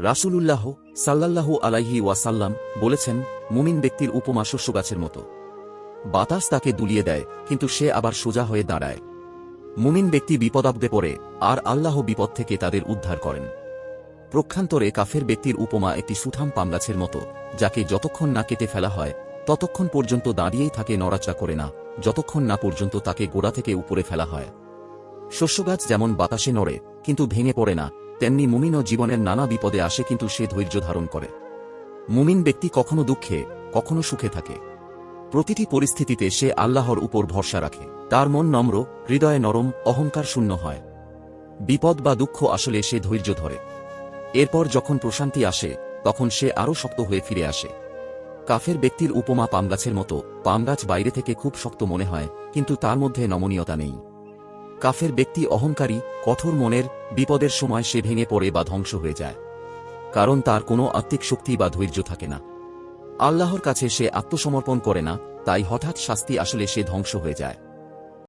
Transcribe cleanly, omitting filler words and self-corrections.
রাসূলুল্লাহ সাল্লাল্লাহু আলাইহি ওয়াসাল্লাম বলেছেন, মুমিন ব্যক্তির উপমা শস্যগাছের মতো। বাতাস তাকে দুলিয়ে দেয়, কিন্তু সে আবার সোজা হয়ে দাঁড়ায়। মুমিন ব্যক্তি বিপদাপদে পড়ে, আর আল্লাহ বিপদ থেকে তাদের উদ্ধার করেন। প্রক্ষান্তরে কাফের ব্যক্তির উপমা একটি সুঠাম পামগাছের মতো, যাকে যতক্ষণ না কেটে ফেলা হয় ততক্ষণ পর্যন্ত দাঁড়িয়েই থাকে, নড়াচড়া করে না, যতক্ষণ না পর্যন্ত তাকে গোড়া থেকে উপরে ফেলা হয়। শস্যগাছ যেমন বাতাসে নড়ে কিন্তু ভেঙে পড়ে না, তেমনি মুমিনও জীবনের নানা বিপদে আসে, কিন্তু সে ধৈর্য ধারণ করে। মুমিন ব্যক্তি কখনো দুঃখে কখনো সুখে থাকে। প্রতিটি পরিস্থিতিতে সে আল্লাহর উপর ভরসা রাখে। তার মন নম্র, হৃদয়ে নরম, অহংকার শূন্য হয়। বিপদ বা দুঃখ আসলে সে ধৈর্য ধরে। এরপর যখন প্রশান্তি আসে তখন সে আরও শক্ত হয়ে ফিরে আসে। কাফের ব্যক্তির উপমা পামগাছের মতো। পামগাছ বাইরে থেকে খুব শক্ত মনে হয়, কিন্তু তার মধ্যে নমনীয়তা নেই। কাফের ব্যক্তি অহংকারী, কঠোর মনের, বিপদের সময় সে ভেঙে পড়ে বা ধ্বংস হয়ে যায়, কারণ তার কোনো আত্মিক শক্তি বা ধৈর্য থাকে না। আল্লাহর কাছে সে আত্মসমর্পণ করে না, তাই হঠাৎ শাস্তি আসলে সে ধ্বংস হয়ে যায়।